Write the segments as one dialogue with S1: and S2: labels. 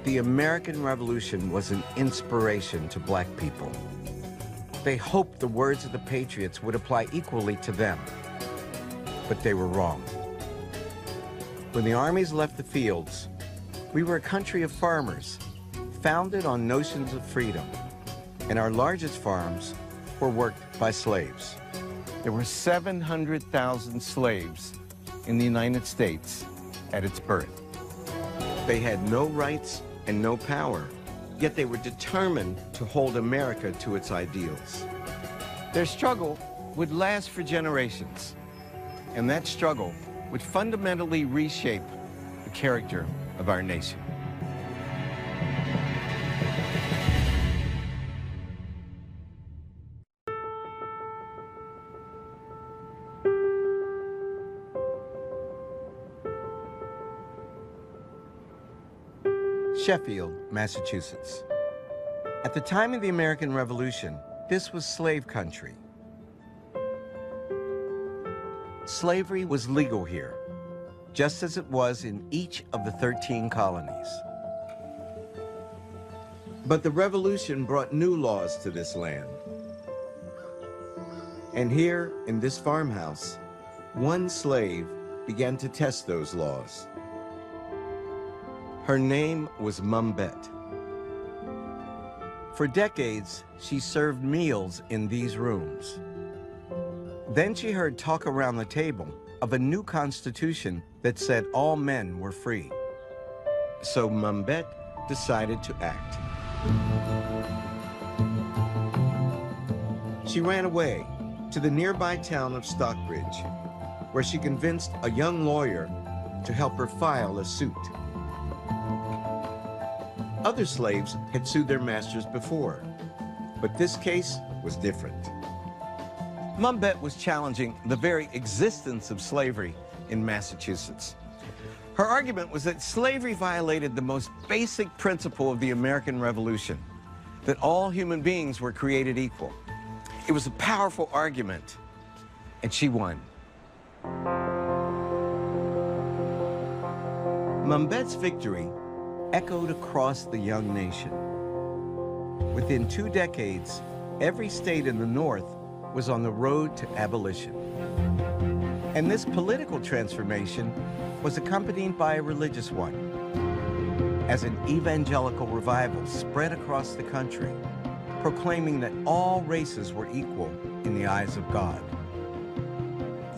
S1: The American Revolution was an inspiration to black people. They hoped the words of the patriots would apply equally to them, but they were wrong. When the armies left the fields, we were a country of farmers, founded on notions of freedom, and our largest farms were worked by slaves. There were 700,000 slaves in the United States at its birth. They had no rights and no power, yet they were determined to hold America to its ideals. Their struggle would last for generations, and that struggle would fundamentally reshape the character of our nation. Sheffield, Massachusetts. At the time of the American Revolution, this was slave country. Slavery was legal here, just as it was in each of the 13 colonies. But the Revolution brought new laws to this land. And here, in this farmhouse, one slave began to test those laws. Her name was Mumbet. For decades, she served meals in these rooms. Then she heard talk around the table of a new constitution that said all men were free. So Mumbet decided to act. She ran away to the nearby town of Stockbridge, where she convinced a young lawyer to help her file a suit. Other slaves had sued their masters before, but this case was different. Mumbet was challenging the very existence of slavery in Massachusetts. Her argument was that slavery violated the most basic principle of the American Revolution, that all human beings were created equal. It was a powerful argument, and she won. Mumbet's victory echoed across the young nation. Within 2 decades, every state in the North was on the road to abolition. And this political transformation was accompanied by a religious one, as an evangelical revival spread across the country, proclaiming that all races were equal in the eyes of God.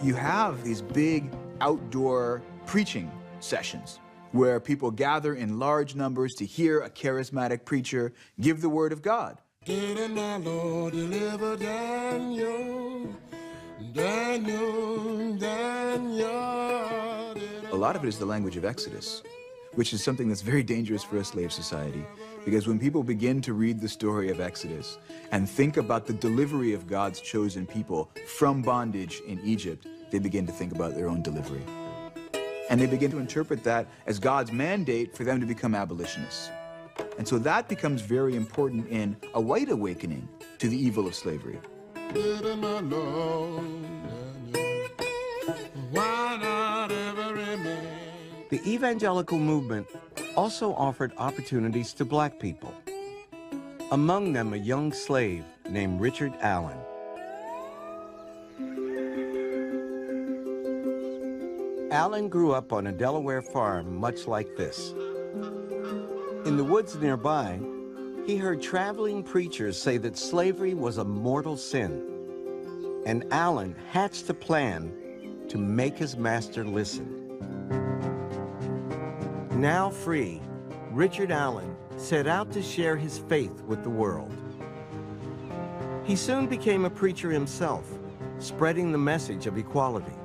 S2: You have these big outdoor preaching sessions where people gather in large numbers to hear a charismatic preacher give the word of God.
S3: Didn't my Lord deliver Daniel?
S2: A lot of it is the language of Exodus, which is something that's very dangerous for a slave society, because when people begin to read the story of Exodus and think about the delivery of God's chosen people from bondage in Egypt, they begin to think about their own delivery. And they begin to interpret that as God's mandate for them to become abolitionists. And so that becomes very important in a white awakening to the evil of slavery.
S1: The evangelical movement also offered opportunities to black people. Among them, a young slave named Richard Allen. Allen grew up on a Delaware farm much like this. In the woods nearby, he heard traveling preachers say that slavery was a mortal sin, and Allen hatched a plan to make his master listen. Now free, Richard Allen set out to share his faith with the world. He soon became a preacher himself, spreading the message of equality.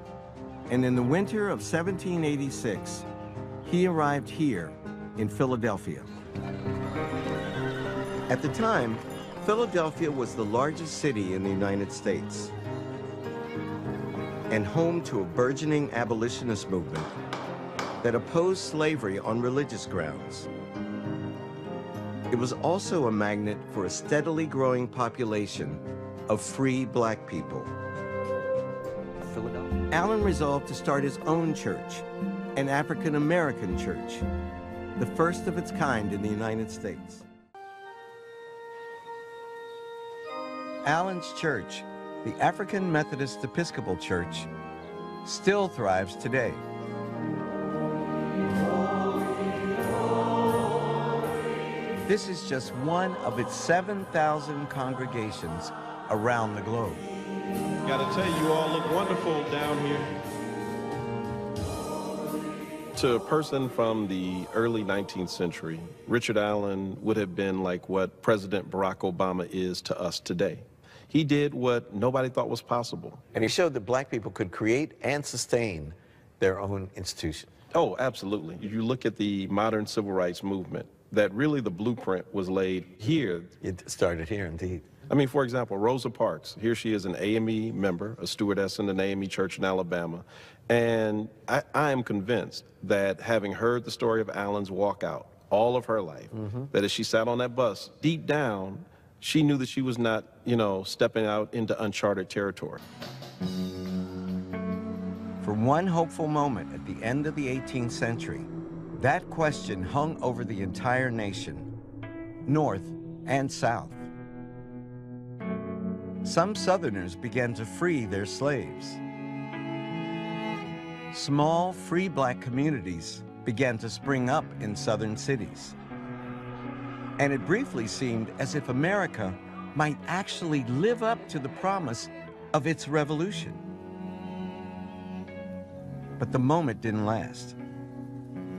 S1: And in the winter of 1786, he arrived here in Philadelphia. At the time, Philadelphia was the largest city in the United States and home to a burgeoning abolitionist movement that opposed slavery on religious grounds. It was also a magnet for a steadily growing population of free black people. Allen resolved to start his own church, an African-American church, the first of its kind in the United States. Allen's Church, the African Methodist Episcopal Church, still thrives today. This is just one of its 7,000 congregations around the globe.
S4: Gotta tell you, you all look wonderful down here. To a person from the early 19th century, Richard Allen would have been like what President Barack Obama is to us today. He did what nobody thought was possible.
S1: And he showed that black people could create and sustain their own institution.
S4: Oh, absolutely. If you look at the modern civil rights movement, that really the blueprint was laid here.
S1: It started here, indeed.
S4: I mean, for example, Rosa Parks, here she is an AME member, a stewardess in an AME church in Alabama. And I am convinced that having heard the story of Allen's walkout all of her life, that as she sat on that bus, deep down, she knew that she was not, stepping out into uncharted territory.
S1: For one hopeful moment at the end of the 18th century, that question hung over the entire nation, North and South. Some Southerners began to free their slaves. Small, free black communities began to spring up in Southern cities. And it briefly seemed as if America might actually live up to the promise of its revolution. But the moment didn't last.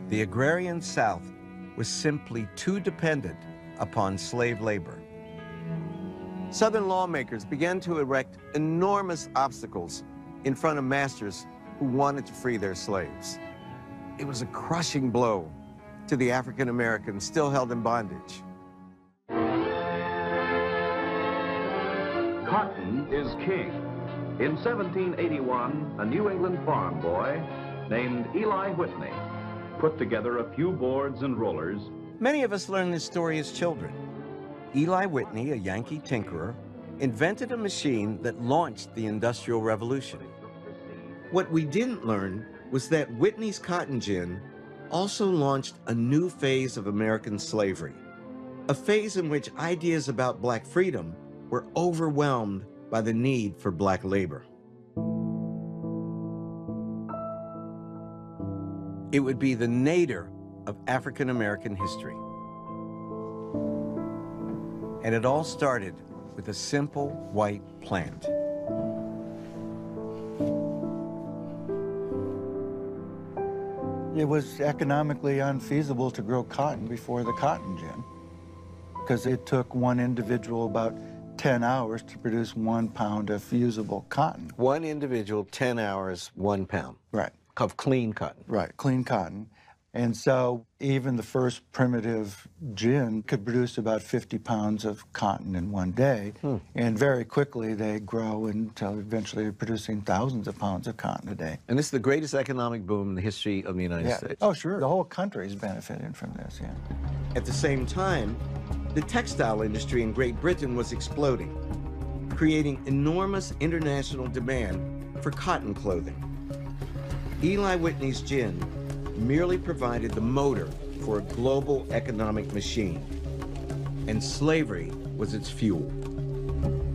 S1: The agrarian South was simply too dependent upon slave labor. Southern lawmakers began to erect enormous obstacles in front of masters who wanted to free their slaves. It was a crushing blow to the African Americans still held in bondage.
S5: Cotton is king. In 1781, a New England farm boy named Eli Whitney put together a few boards and rollers.
S1: Many of us learned this story as children. Eli Whitney, a Yankee tinkerer, invented a machine that launched the Industrial Revolution. What we didn't learn was that Whitney's cotton gin also launched a new phase of American slavery, a phase in which ideas about black freedom were overwhelmed by the need for black labor. It would be the nadir of African American history. And it all started with a simple white plant.
S6: It was economically unfeasible to grow cotton before the cotton gin, because it took one individual about 10 hours to produce 1 pound of usable cotton.
S1: One individual, 10 hours, 1 pound.
S6: Right.
S1: Of clean cotton.
S6: Right, clean cotton. And so even the first primitive gin could produce about 50 pounds of cotton in one day. And very quickly they grow until eventually they're producing thousands of pounds of cotton a day.
S1: And this is the greatest economic boom in the history of the United States.
S6: Oh, sure. The whole country is benefiting from this, yeah.
S1: At the same time, the textile industry in Great Britain was exploding, creating enormous international demand for cotton clothing. Eli Whitney's gin merely provided the motor for a global economic machine, and slavery was its fuel.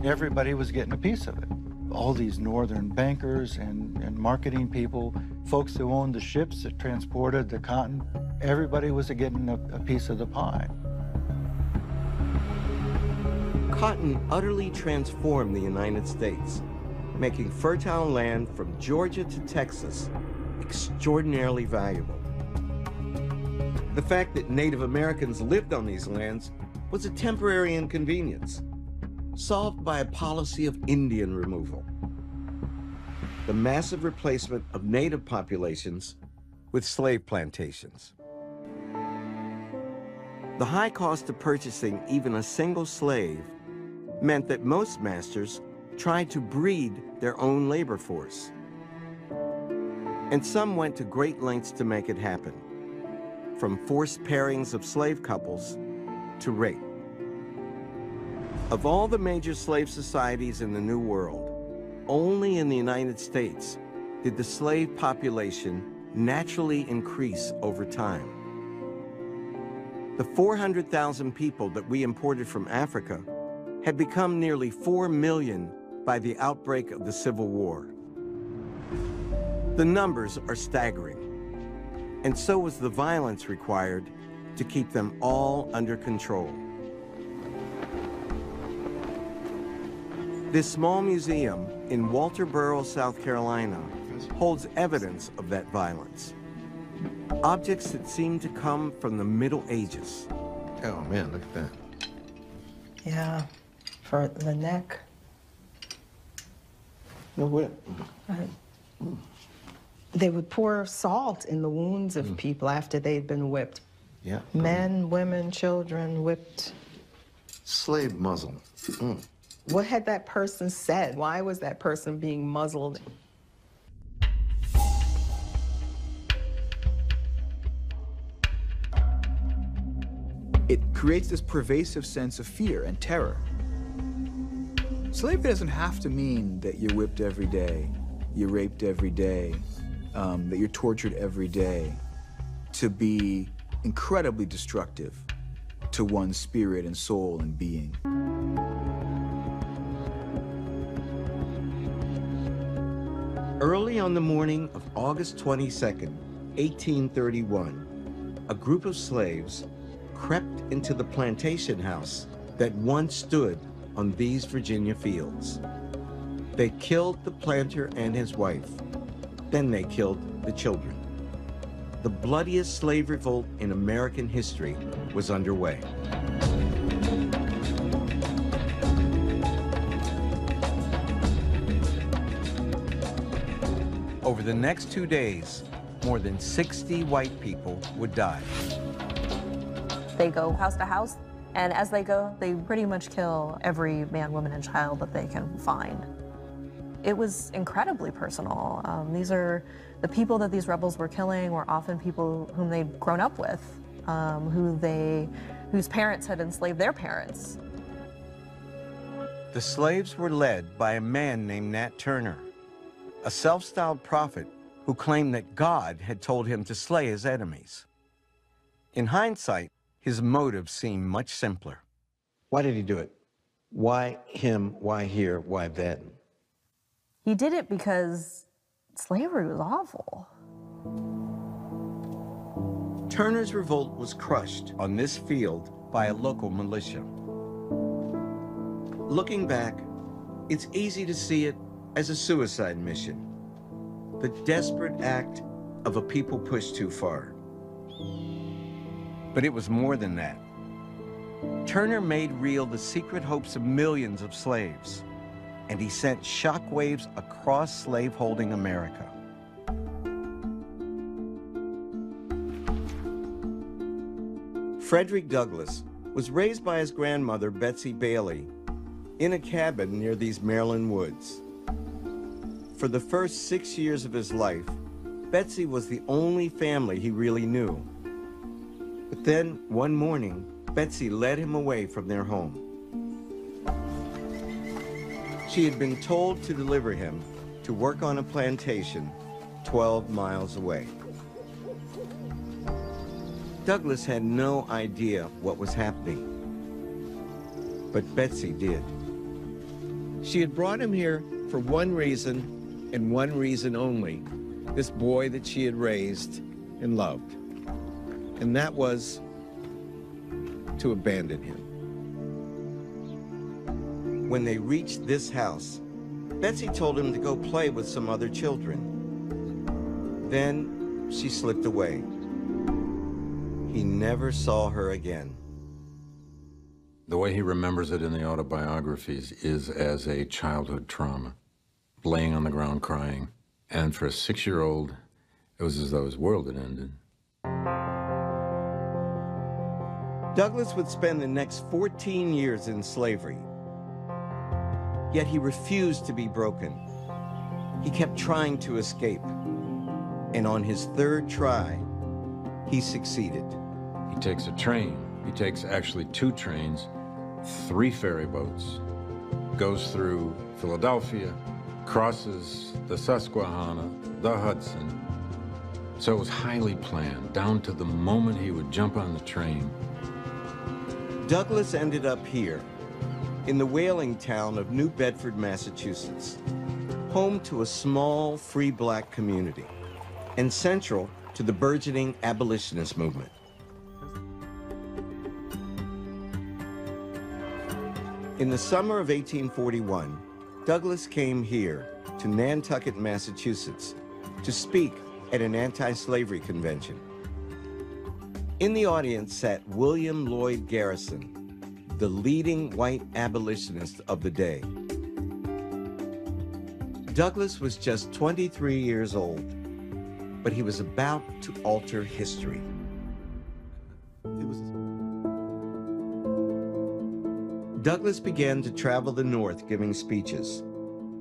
S6: Everybody was getting a piece of it. All these northern bankers and marketing people, folks who owned the ships that transported the cotton, everybody was getting a piece of the pie.
S1: Cotton utterly transformed the United States, making fertile land from Georgia to Texas extraordinarily valuable. The fact that Native Americans lived on these lands was a temporary inconvenience, solved by a policy of Indian removal. The massive replacement of native populations with slave plantations. The high cost of purchasing even a single slave meant that most masters tried to breed their own labor force. And some went to great lengths to make it happen, from forced pairings of slave couples to rape. Of all the major slave societies in the New World, only in the United States did the slave population naturally increase over time. The 400,000 people that we imported from Africa had become nearly 4 million by the outbreak of the Civil War. The numbers are staggering, and so was the violence required to keep them all under control. This small museum in Walterboro, South Carolina, holds evidence of that violence. Objects that seem to come from the Middle Ages.
S7: Oh man, look at that.
S8: Yeah, for the neck.
S7: No way.
S8: They would pour salt in the wounds of people after they'd been whipped.
S7: Yeah.
S8: Men, women, children whipped.
S7: Slave muzzle.
S8: What had that person said? Why was that person being muzzled?
S2: It creates this pervasive sense of fear and terror. Slavery doesn't have to mean that you're whipped every day, you're raped every day, that you're tortured every day, to be incredibly destructive to one's spirit and soul and being.
S1: Early on the morning of August 22nd, 1831, a group of slaves crept into the plantation house that once stood on these Virginia fields. They killed the planter and his wife. Then they killed the children. The bloodiest slave revolt in American history was underway. Over the next 2 days, more than 60 white people would die.
S9: They go house to house, and as they go, they pretty much kill every man, woman, and child that they can find. It was incredibly personal. These are the people that these rebels were killing were often people whom they'd grown up with, whose parents had enslaved their parents.
S1: The slaves were led by a man named Nat Turner, a self-styled prophet who claimed that God had told him to slay his enemies. In hindsight, his motives seem much simpler.
S7: Why did he do it? Why him? Why here? Why then?
S9: He did it because slavery was awful.
S1: Turner's revolt was crushed on this field by a local militia. Looking back, it's easy to see it as a suicide mission, the desperate act of a people pushed too far. But it was more than that. Turner made real the secret hopes of millions of slaves, and he sent shockwaves across slaveholding America. Frederick Douglass was raised by his grandmother, Betsy Bailey, in a cabin near these Maryland woods. For the first 6 years of his life, Betsy was the only family he really knew. But then, one morning, Betsy led him away from their home. She had been told to deliver him to work on a plantation 12 miles away. Douglass had no idea what was happening, but Betsy did.
S10: She had brought him here for one reason, and one reason only, this boy that she had raised and loved. And that was to abandon him.
S1: When they reached this house, Betsy told him to go play with some other children. Then she slipped away. He never saw her again.
S11: The way he remembers it in the autobiographies is as a childhood trauma, laying on the ground crying. And for a 6-year-old, it was as though his world had ended.
S1: Douglass would spend the next 14 years in slavery. Yet he refused to be broken. He kept trying to escape. And on his 3rd try, he succeeded.
S11: He takes a train. He takes actually 2 trains, 3 ferry boats, goes through Philadelphia, crosses the Susquehanna, the Hudson. So it was highly planned, down to the moment he would jump on the train.
S1: Douglas ended up here, in the whaling town of New Bedford, Massachusetts, home to a small, free black community, and central to the burgeoning abolitionist movement. In the summer of 1841, Douglas came here to Nantucket, Massachusetts, to speak at an anti-slavery convention. In the audience sat William Lloyd Garrison, the leading white abolitionist of the day. Douglas was just 23 years old, but he was about to alter history. Douglas began to travel the North giving speeches,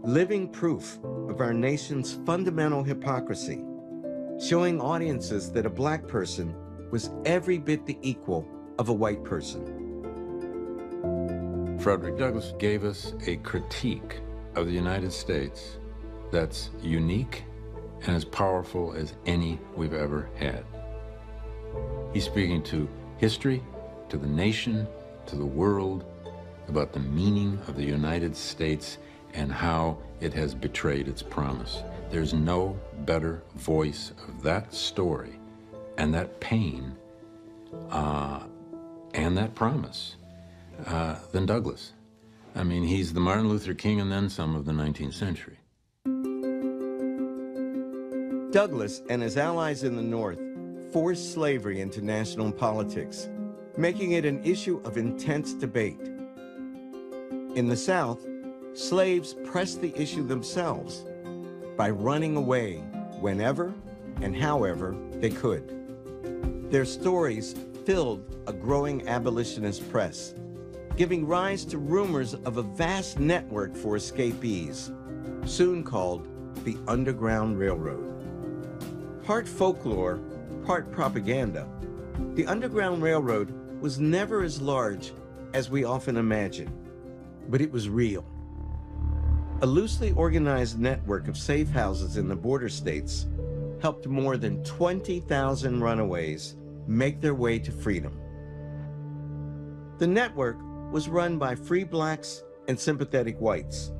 S1: living proof of our nation's fundamental hypocrisy, showing audiences that a black person was every bit the equal of a white person.
S11: Frederick Douglass gave us a critique of the United States that's unique and as powerful as any we've ever had. He's speaking to history, to the nation, to the world, about the meaning of the United States and how it has betrayed its promise. There's no better voice of that story and that pain and that promise than Douglass. I mean, he's the Martin Luther King and then some of the 19th century.
S1: Douglass and his allies in the North forced slavery into national politics, making it an issue of intense debate. In the South, slaves pressed the issue themselves by running away whenever and however they could. Their stories filled a growing abolitionist press, giving rise to rumors of a vast network for escapees, soon called the Underground Railroad. Part folklore, part propaganda, the Underground Railroad was never as large as we often imagine, but it was real. A loosely organized network of safe houses in the border states helped more than 20,000 runaways make their way to freedom. The network was run by free blacks and sympathetic whites,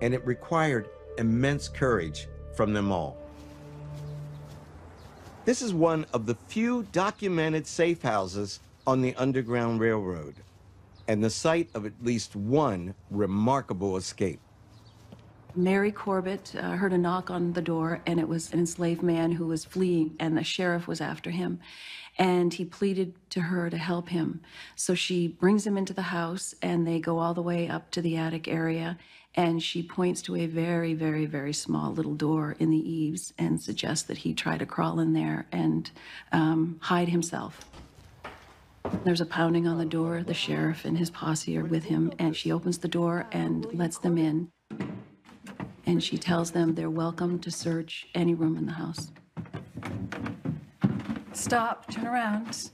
S1: and it required immense courage from them all. This is one of the few documented safe houses on the Underground Railroad, and the site of at least one remarkable escape.
S12: Mary Corbett heard a knock on the door, and it was an enslaved man who was fleeing, and the sheriff was after him. And he pleaded to her to help him. So she brings him into the house, and they go all the way up to the attic area, and she points to a very, very, very small little door in the eaves and suggests that he try to crawl in there and hide himself. There's a pounding on the door. The sheriff and his posse are with him, and she opens the door and lets them in. And she tells them they're welcome to search any room in the house. Stop, turn around,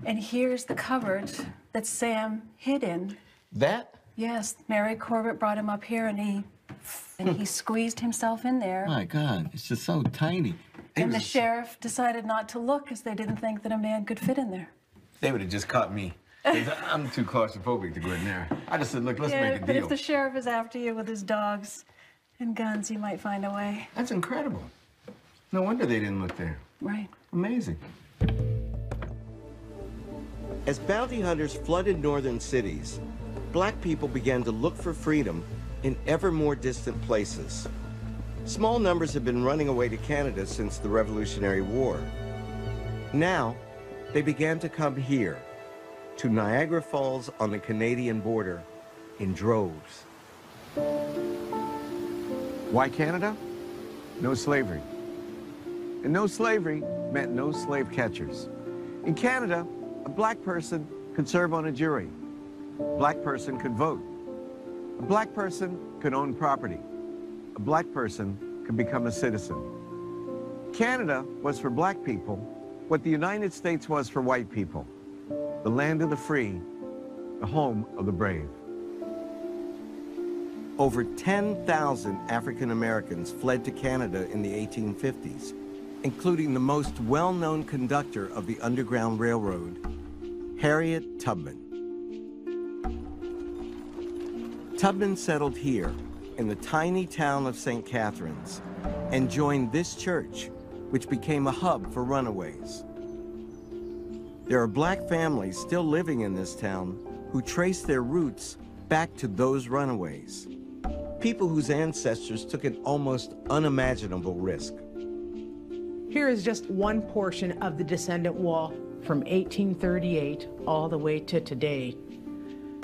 S12: and here's the cupboard that Sam hid in.
S7: That?
S12: Yes, Mary Corbett brought him up here, and he squeezed himself in there.
S7: My God, it's just so tiny.
S12: And the sheriff decided not to look because they didn't think that a man could fit in there.
S7: They would have just caught me. I'm too claustrophobic to go in there. I just said, look, let's make a deal.
S12: But if the sheriff is after you with his dogs and guns, he might find a way.
S7: That's incredible. No wonder they didn't look there.
S12: Right.
S7: Amazing.
S1: As bounty hunters flooded northern cities, black people began to look for freedom in ever more distant places. Small numbers have been running away to Canada since the Revolutionary War. Now, they began to come here, to Niagara Falls on the Canadian border, in droves.
S13: Why Canada? No slavery. And no slavery meant no slave catchers. In Canada, a black person could serve on a jury. A black person could vote. A black person could own property. A black person could become a citizen. Canada was for black people what the United States was for white people. The land of the free, the home of the brave.
S1: Over 10,000 African Americans fled to Canada in the 1850s, including the most well-known conductor of the Underground Railroad, Harriet Tubman.
S10: Tubman settled here in the tiny town of St. Catharines and joined this church, which became a hub for runaways. There are black families still living in this town who trace their roots back to those runaways.
S1: People whose ancestors took an almost unimaginable risk.
S14: Here is just one portion of the descendant wall from 1838 all the way to today.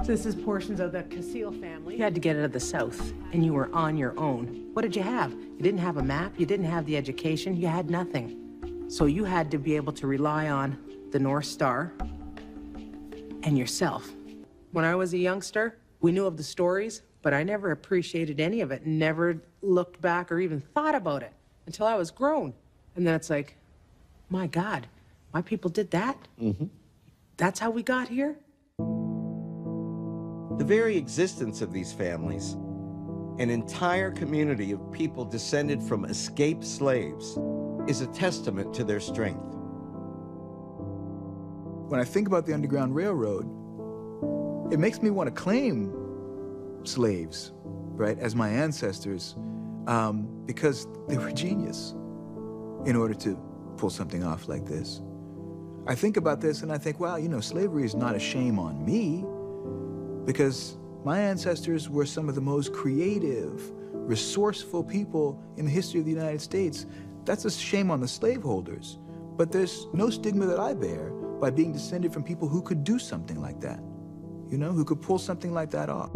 S14: So this is portions of the Cassile family. You had to get out of the South, and you were on your own. What did you have? You didn't have a map, you didn't have the education, you had nothing. So you had to be able to rely on the North Star and yourself. When I was a youngster, we knew of the stories, but I never appreciated any of it, never looked back or even thought about it until I was grown. And then it's like, my God, my people did that?
S10: Mm-hmm.
S14: That's how we got here?
S1: The very existence of these families, an entire community of people descended from escaped slaves, is a testament to their strength.
S2: When I think about the Underground Railroad, it makes me want to claim slaves, right, as my ancestors, because they were genius in order to pull something off like this. I think about this and I think, wow, you know, slavery is not a shame on me, because my ancestors were some of the most creative, resourceful people in the history of the United States. That's a shame on the slaveholders, but there's no stigma that I bear by being descended from people who could do something like that, you know, who could pull something like that off.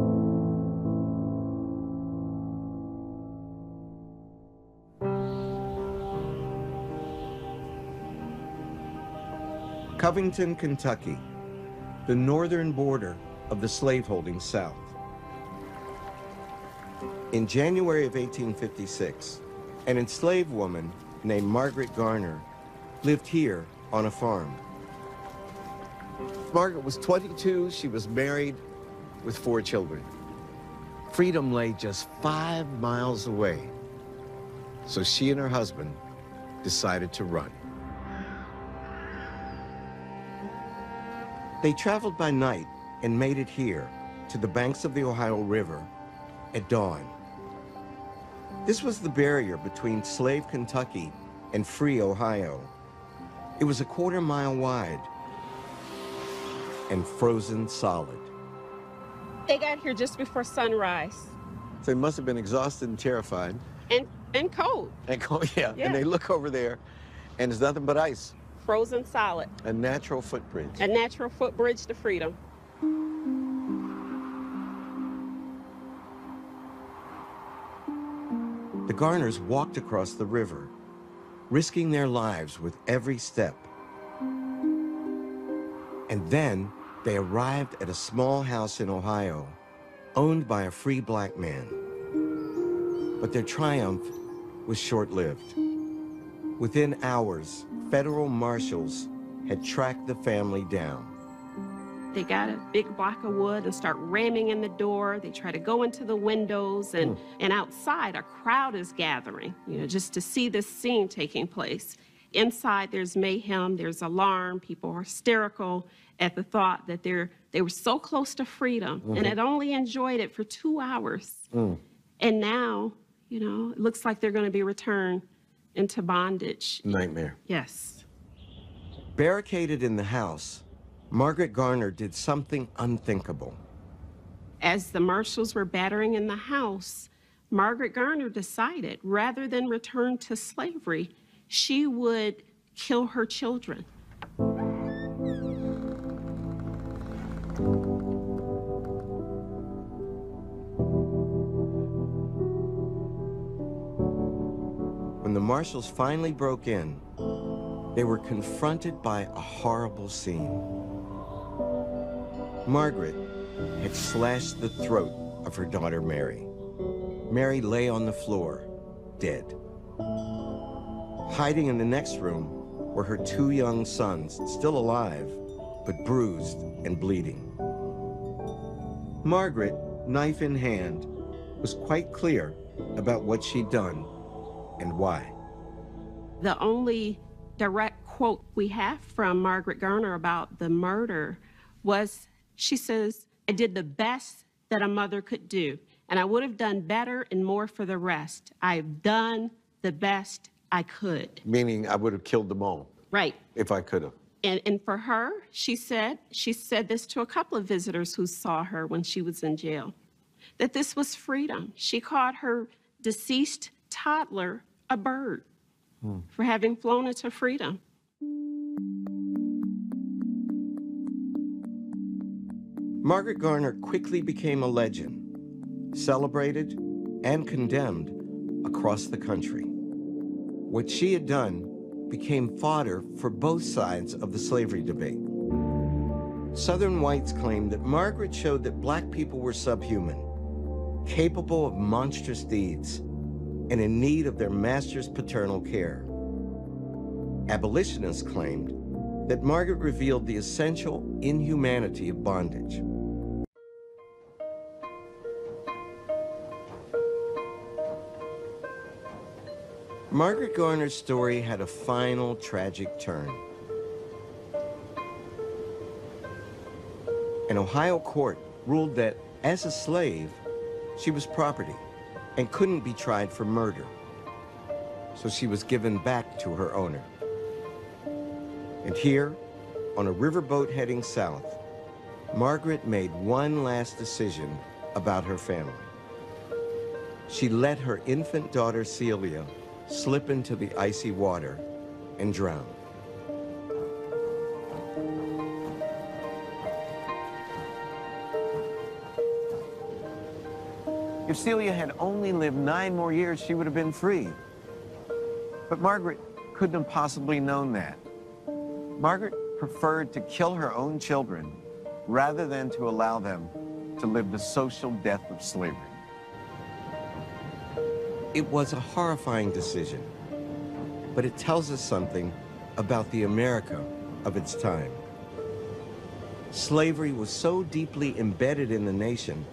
S1: Covington, Kentucky, the northern border of the slaveholding South. In January of 1856, an enslaved woman named Margaret Garner lived here on a farm.
S10: Margaret was 22, she was married with 4 children. Freedom lay just 5 miles away. So she and her husband decided to run.
S1: They traveled by night and made it here to the banks of the Ohio River at dawn. This was the barrier between slave Kentucky and free Ohio. It was a 1/4 mile wide and frozen solid.
S15: They got here just before sunrise.
S10: So they must have been exhausted and terrified.
S15: And cold.
S10: And cold, yeah.
S15: Yeah.
S10: And they look over there, and there's nothing but ice.
S15: Frozen solid.
S10: A natural footbridge.
S15: A natural footbridge to freedom.
S1: The Garners walked across the river, risking their lives with every step. And then they arrived at a small house in Ohio, owned by a free black man. But their triumph was short-lived. Within hours, federal marshals had tracked the family down.
S15: They got a big block of wood and start ramming in the door. They try to go into the windows, and outside a crowd is gathering, you know, just to see this scene taking place. Inside there's mayhem, there's alarm, people are hysterical at the thought that they were so close to freedom and had only enjoyed it for 2 hours. And now, you know, it looks like they're going to be returned into bondage.
S10: Nightmare.
S15: Yes.
S1: Barricaded in the house, Margaret Garner did something unthinkable.
S15: As the marshals were battering in the house, Margaret Garner decided, rather than return to slavery, she would kill her children.
S1: When the marshals finally broke in, they were confronted by a horrible scene. Margaret had slashed the throat of her daughter, Mary. Mary lay on the floor, dead. Hiding in the next room were her 2 young sons, still alive, but bruised and bleeding. Margaret, knife in hand, was quite clear about what she'd done and why.
S15: The only direct quote we have from Margaret Garner about the murder was, she says, "I did the best that a mother could do, and I would have done better and more for the rest. I've done the best I could.
S10: Meaning I would have killed them all.
S15: Right.
S10: If I could have.
S15: And for her, she said this to a couple of visitors who saw her when she was in jail, that this was freedom. She called her deceased toddler a bird for having flown into freedom.
S1: Margaret Garner quickly became a legend, celebrated and condemned across the country. What she had done became fodder for both sides of the slavery debate. Southern whites claimed that Margaret showed that black people were subhuman, capable of monstrous deeds, and in need of their master's paternal care. Abolitionists claimed that Margaret revealed the essential inhumanity of bondage. Margaret Garner's story had a final tragic turn. An Ohio court ruled that, as a slave, she was property and couldn't be tried for murder. So she was given back to her owner. And here, on a riverboat heading south, Margaret made one last decision about her family. She let her infant daughter, Celia, slip into the icy water and drown.
S13: If Celia had only lived 9 more years, she would have been free. But Margaret couldn't have possibly known that. Margaret preferred to kill her own children rather than to allow them to live the social death of slavery.
S1: It was a horrifying decision, but it tells us something about the America of its time. Slavery was so deeply embedded in the nation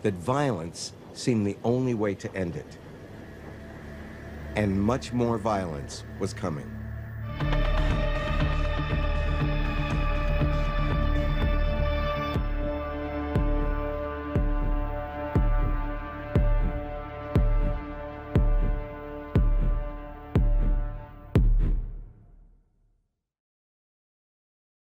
S1: that violence seemed the only way to end it. And much more violence was coming.